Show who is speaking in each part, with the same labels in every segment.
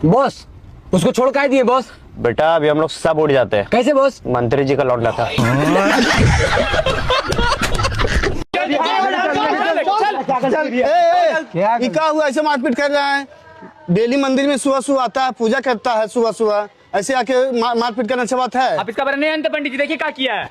Speaker 1: Boss उसको छोड़ काहे दिए बॉस?
Speaker 2: बेटा अभी हम लोग सब उड़ जाते हैं।
Speaker 1: कैसे बॉस?
Speaker 2: मंत्री जी का लौटना था।
Speaker 3: क्या हुआ ऐसे मारपीट कर रहा है? डेली मंदिर में सुबह सुबह आता है, पूजा करता है सुबह सुबह, ऐसे आके मारपीट करना अच्छा बात है?
Speaker 4: आप इसका बारे नहीं जानते पंडित जी, देखिए क्या किया है।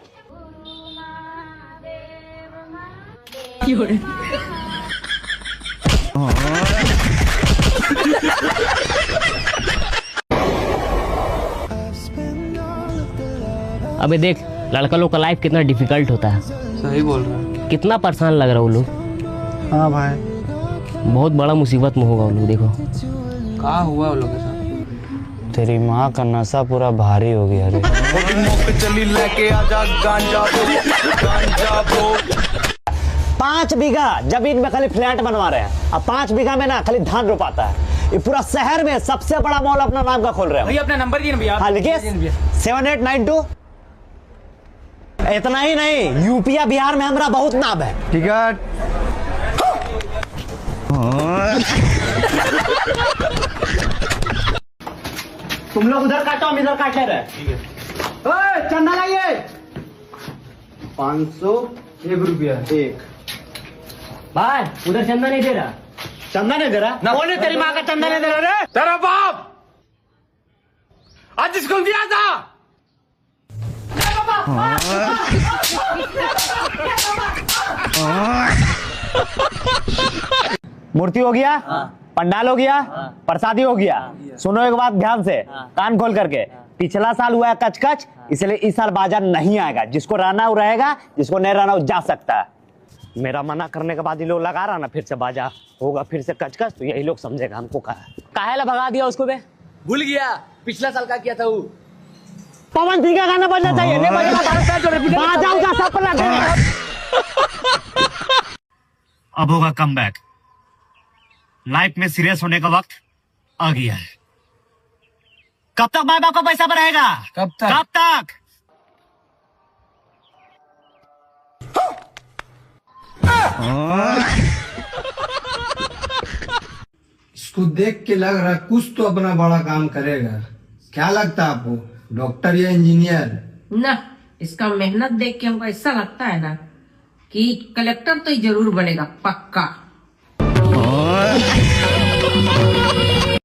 Speaker 5: अबे देख लड़का लोग का लाइफ कितना डिफिकल्ट होता है।
Speaker 6: सही बोल रहा है।
Speaker 5: कितना परेशान लग रहा है वो लोग।
Speaker 3: हाँ भाई,
Speaker 5: बहुत बड़ा मुसीबत में होगा वो लोग। देखो
Speaker 6: क्या हुआ वो लोग के साथ?
Speaker 2: तेरी माँ का नशा पूरा भारी हो गया रे।
Speaker 7: 5 बीघा जमीन में खाली फ्लैट बनवा रहे हैं। अब 5 बीघा में ना खाली धान रोपाता है। ये पूरा शहर में सबसे बड़ा मॉल अपना नाम का खोल रहे हैं।
Speaker 4: भैया अपना नंबर दिए ना भैया।
Speaker 7: हाँ लिखिए 7892। इतना ही नहीं, यूपीया बिहार में हमारा बहुत नाम है।
Speaker 3: टिकट
Speaker 7: तुम लोग उधर काटो, हम इधर काट ले रहे। चंदा लाइए।
Speaker 3: 501 रुपया एक।
Speaker 5: भाई उधर चंदा नहीं दे रहा।
Speaker 7: चंदा नहीं दे रहा? कौन है तेरी माँ का चंदा नहीं दे रहा रे?
Speaker 4: तेरा बाप आज स्कूल दिया था।
Speaker 7: मूर्ति हो गया, पंडाल हो गया, प्रसादी हो गया। सुनो एक बात ध्यान से, कान खोल करके। पिछला साल हुआ है कच-कच, इसलिए इस साल बाजा नहीं आएगा। जिसको रहना वो रहेगा, जिसको नहीं रहना वो जा सकता है। मेरा मना करने के बाद ये लोग लगा रहा ना, फिर से बाजा होगा, फिर से कच-कच, तो यही लोग समझेगा हमको
Speaker 5: काहे ला भगा दिया उसको बे?
Speaker 4: भूल गया पिछला साल का किया था वो।
Speaker 7: पवन सिंह का गाना बजना चाहिए। नहीं बजेगा बाजा उजा सब पर लगेगा।
Speaker 8: अब होगा कमबैक। लाइफ में सीरियस होने का वक्त आ गया है। कब तक माँ बाप को पैसा बढ़ाएगा?
Speaker 6: कब तक?
Speaker 8: कब तक?
Speaker 3: इसको देख के लग रहा है कुछ तो अपना बड़ा काम करेगा। क्या लगता है आपको, डॉक्टर या इंजीनियर?
Speaker 9: ना, इसका मेहनत देख के हमको ऐसा लगता है ना कि कलेक्टर तो जरूर बनेगा पक्का।